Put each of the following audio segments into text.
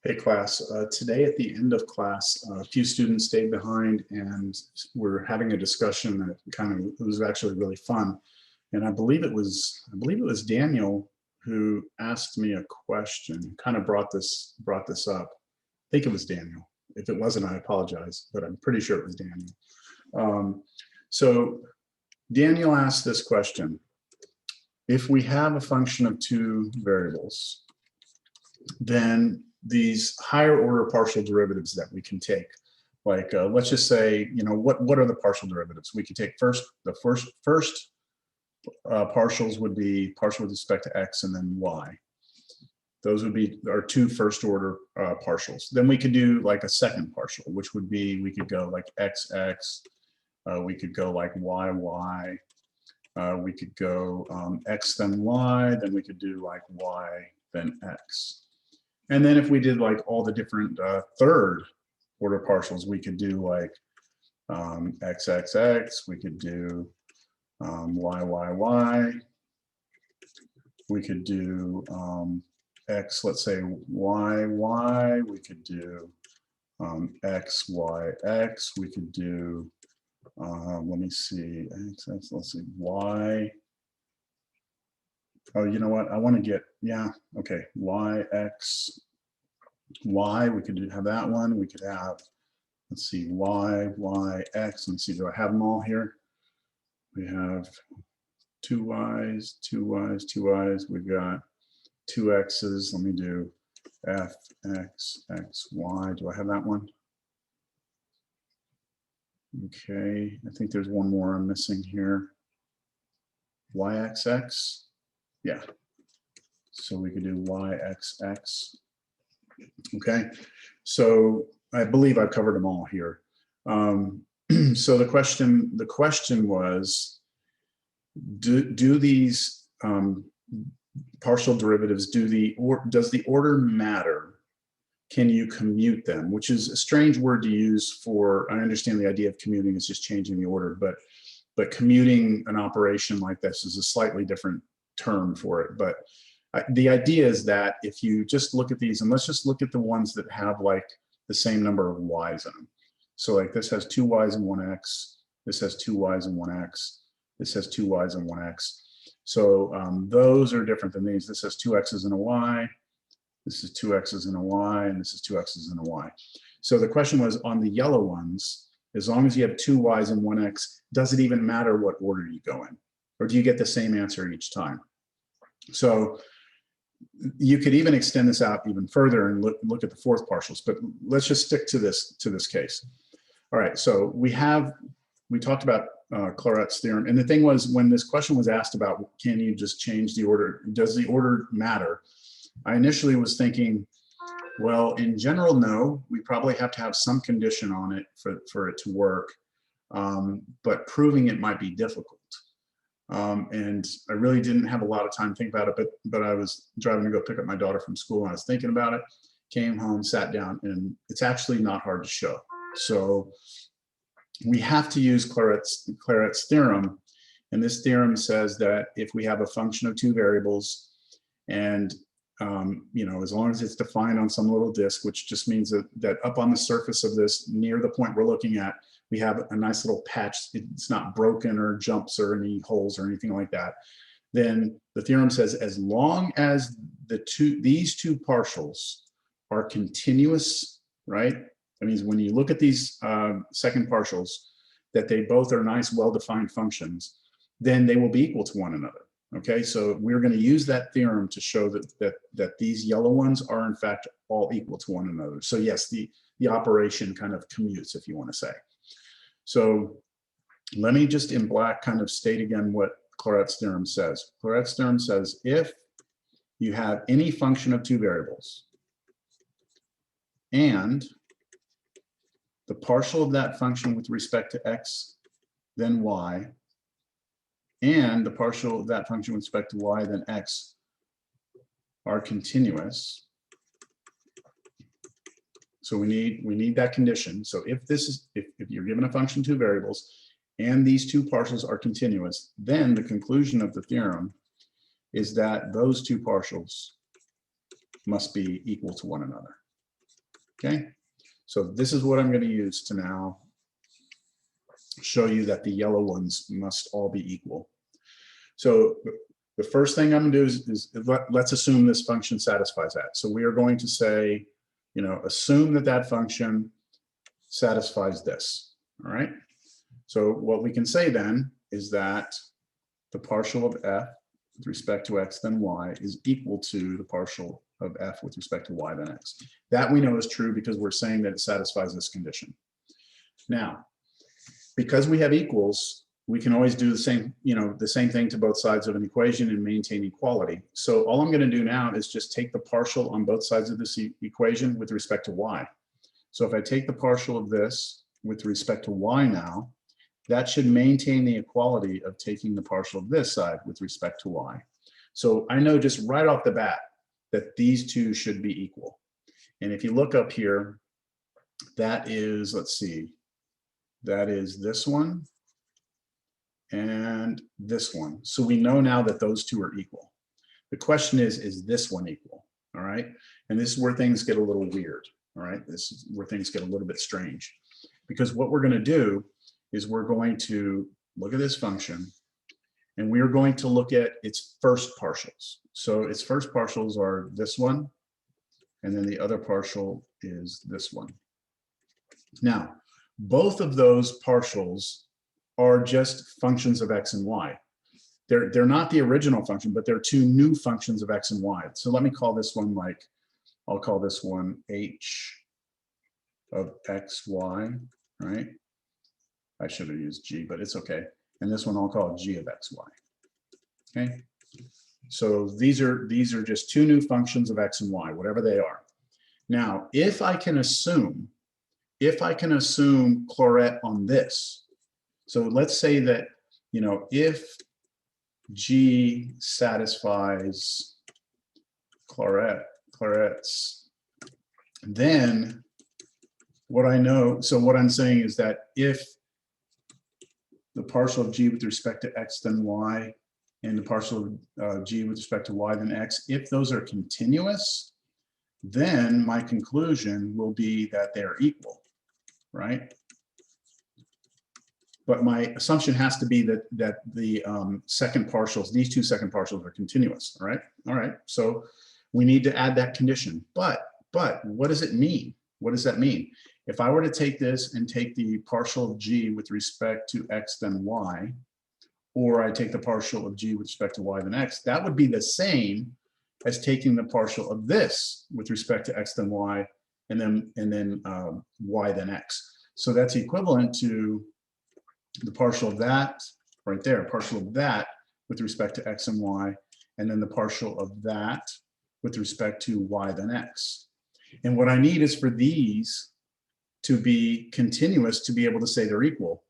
Hey class, today at the end of class, a few students stayed behind and we're having a discussion that it was actually really fun. And I believe it was Daniel who asked me a question, kind of brought this up. I think it was Daniel. If it wasn't, I apologize, but I'm pretty sure it was Daniel. So Daniel asked this question: if we have a function of two variables, then these higher order partial derivatives that we can take, like let's just say, what are the partial derivatives? We could take the first partials would be partial with respect to x and then y. Those would be our two first order partials. Then we could do like a second partial, which would be, we could go like x, we could go like y, we could go x then y, then we could do like y then x. And then if we did like all the different third order partials, we could do like x, we could do y, we could do x, let's say y, we could do x, we could do, let me see, x, let's see, y. Oh, you know what? I want to get, yeah, okay, x, y, we could have that one. We could have, let's see, x. Let's see, do I have them all here? We have two y's. We've got two x's. Let me do f, x, y. Do I have that one? Okay, I think there's one more I'm missing here. yxx. Yeah, so we could do yxx. Okay, so I believe I've covered them all here. So the question was, do these partial derivatives, does the order matter? Can you commute them? Which is a strange word to use for, I understand the idea of commuting is just changing the order, but commuting an operation like this is a slightly different term for it. But the idea is that if you just look at these, and let's just look at the ones that have like the same number of y's in them. So like this has two y's and one x, this has two y's and one x, this has two y's and one x. So those are different than these. This has two x's and a y, this is two x's and a y, and this is two x's and a y. So the question was, on the yellow ones, as long as you have two y's and one x, does it even matter what order you go in? Or do you get the same answer each time? So you could even extend this out even further and look at the fourth partials, but let's just stick to this case. All right, so we talked about Clairaut's theorem, and the thing was, when this question was asked about, can you just change the order, does the order matter? I initially was thinking, well, in general, no, we probably have to have some condition on it for it to work, but proving it might be difficult. And I really didn't have a lot of time to think about it, but I was driving to go pick up my daughter from school and I was thinking about it, came home, sat down, and it's actually not hard to show. So we have to use Clairaut's theorem. And this theorem says that if we have a function of two variables, and as long as it's defined on some little disk, which just means that up on the surface of this, near the point we're looking at, we have a nice little patch. It's not broken or jumps or any holes or anything like that. Then the theorem says, as long as these two partials are continuous, right? That means when you look at these second partials, that they both are nice, well-defined functions, then they will be equal to one another. Okay, so we're going to use that theorem to show that these yellow ones are in fact all equal to one another. So yes, the operation kind of commutes, if you want to say. So let me just in black kind of state again what Clairaut's theorem says. Clairaut's theorem says, if you have any function of two variables and the partial of that function with respect to x, then y, and the partial of that function with respect to y, then x, are continuous. So we need that condition. So if you're given a function two variables and these two partials are continuous, then the conclusion of the theorem is that those two partials must be equal to one another. Okay, so this is what I'm going to use to now show you that the yellow ones must all be equal. So the first thing I'm going to do is let's assume this function satisfies that. So we are going to say, you know, assume that that function satisfies this. All right. So what we can say then is that the partial of f with respect to x then y is equal to the partial of f with respect to y then x. That we know is true because we're saying that it satisfies this condition. Now, because we have equals, we can always do the same, you know, the same thing to both sides of an equation and maintain equality. So all I'm going to do now is just take the partial on both sides of this equation with respect to y. So if I take the partial of this with respect to y now, that should maintain the equality of taking the partial of this side with respect to y. So I know just right off the bat that these two should be equal. And if you look up here, that is, let's see, that is this one and this one. So we know now that those two are equal. The question is this one equal? All right. And this is where things get a little weird. All right. This is where things get a little bit strange, because what we're going to do is we're going to look at this function and we are going to look at its first partials. So its first partials are this one, and then the other partial is this one. Now, both of those partials are just functions of x and y. They're not the original function, but they're two new functions of x and y. So let me call this one like, I'll call this one h of xy, right? I should have used g, but it's okay. And this one I'll call g of xy. Okay. So these are just two new functions of x and y, whatever they are. Now, if I can assume Clauret on this, so let's say that, you know, if g satisfies Clauret's, then what I know, so what I'm saying is that if the partial of g with respect to x then y, and the partial of g with respect to y then x, if those are continuous, then my conclusion will be that they are equal, right? But my assumption has to be that the second partials, these two second partials are continuous, all right? All right, so we need to add that condition. But what does it mean? What does that mean? If I were to take this and take the partial of g with respect to x then y, or I take the partial of g with respect to y then x, that would be the same as taking the partial of this with respect to x then y, and then y then x. So that's equivalent to the partial of that right there, partial of that with respect to x and y, and then the partial of that with respect to y then x. And what I need is for these to be continuous to be able to say they're equal,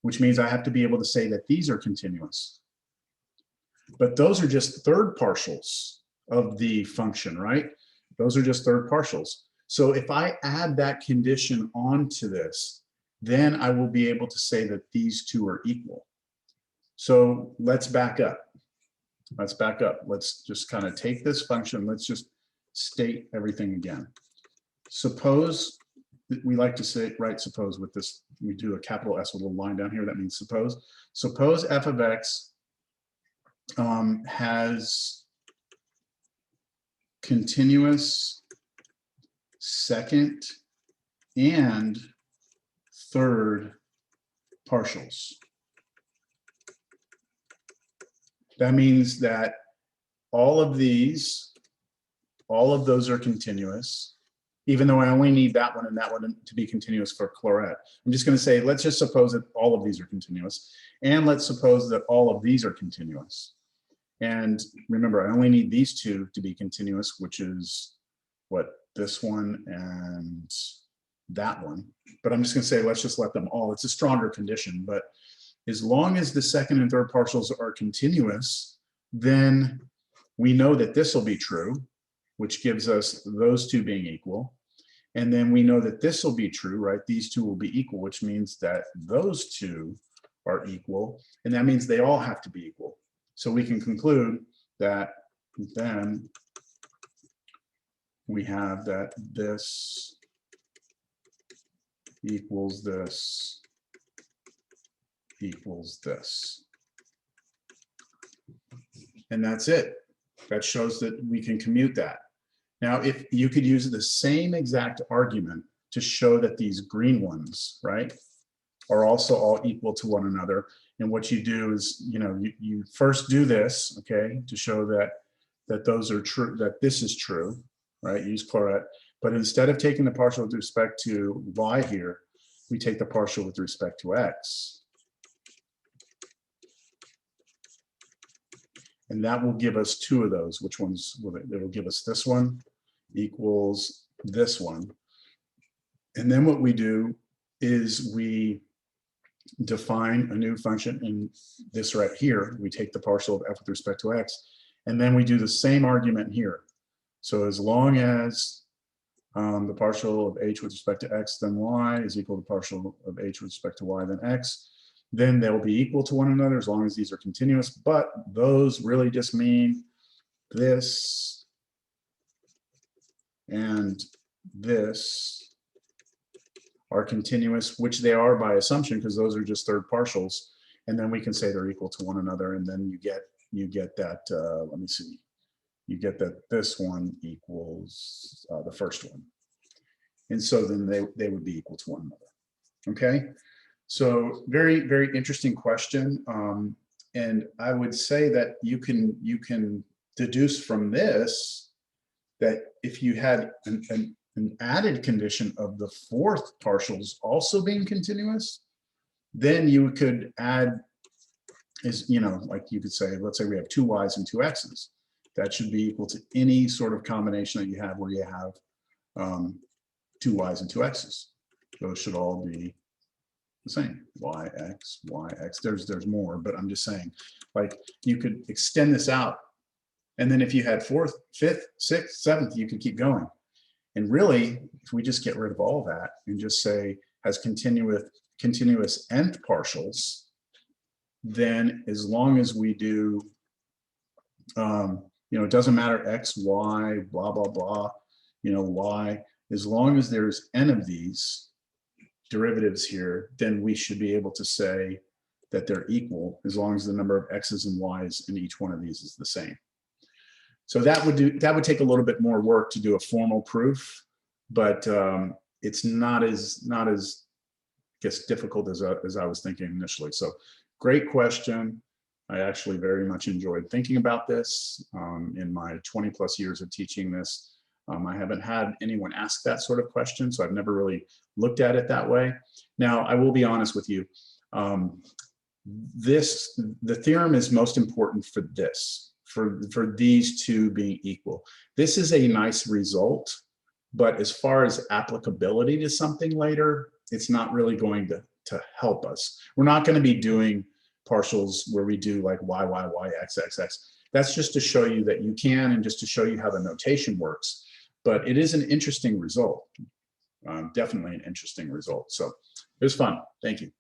which means I have to be able to say that these are continuous. But those are just third partials of the function, right? Those are just third partials. So if I add that condition onto this, then I will be able to say that these two are equal. So let's back up. Let's back up. Let's just kind of take this function. Let's just state everything again. Suppose, we like to say, right, suppose with this, we do a capital S with a little line down here. That means suppose. Suppose f of x has continuous second and third partials. That means that all of those are continuous, even though I only need that one and that one to be continuous for Clauret. I'm just going to say, let's just suppose that all of these are continuous, and let's suppose that all of these are continuous. And remember, I only need these two to be continuous, which is what, this one and that one. But I'm just going to say, let's just let them all. It's a stronger condition, but as long as the second and third partials are continuous, then we know that this will be true, which gives us those two being equal. And then we know that this will be true, right? These two will be equal, which means that those two are equal. And that means they all have to be equal. So we can conclude that then we have that this equals this equals this. And that's it. That shows that we can commute that. Now, if you could use the same exact argument to show that these green ones, right, are also all equal to one another. And what you do is, you first do this, okay, to show that those are true, that this is true, right? Use Claret. But instead of taking the partial with respect to y here, we take the partial with respect to x. And that will give us two of those. Which ones will it? It'll give us this one equals this one. And then what we do is we define a new function in this right here. We take the partial of f with respect to x, and then we do the same argument here. So as long as the partial of h with respect to x then y is equal to partial of h with respect to y then x, then they'll be equal to one another as long as these are continuous. But those really just mean this and this are continuous, which they are by assumption because those are just third partials. And then we can say they're equal to one another, and then you get that, let me see, you get that this one equals the first one. And so then they would be equal to one another. Okay, so very, very interesting question. And I would say that you can deduce from this that if you had an added condition of the fourth partials also being continuous, then you could add, like you could say, let's say we have two y's and two x's. That should be equal to any sort of combination that you have where you have two y's and two x's. Those should all be the same. Yx, yx. There's more, but I'm just saying, like, you could extend this out, and then if you had fourth, fifth, sixth, seventh, you could keep going. And really, if we just get rid of all that and just say has continuous nth partials, then as long as we do, it doesn't matter x, y, blah, blah, blah, y, as long as there's n of these derivatives here, then we should be able to say that they're equal as long as the number of x's and y's in each one of these is the same. So that would take a little bit more work to do a formal proof, but it's not as I guess difficult as I was thinking initially. So great question. I actually very much enjoyed thinking about this in my 20+ years of teaching this. I haven't had anyone ask that sort of question, so I've never really looked at it that way. Now, I will be honest with you. The theorem is most important for this. For these two being equal. This is a nice result, but as far as applicability to something later, it's not really going to help us. We're not going to be doing partials where we do like y, y, y, x, x, x. That's just to show you that you can and just to show you how the notation works. But it is an interesting result, definitely an interesting result. So it was fun. Thank you.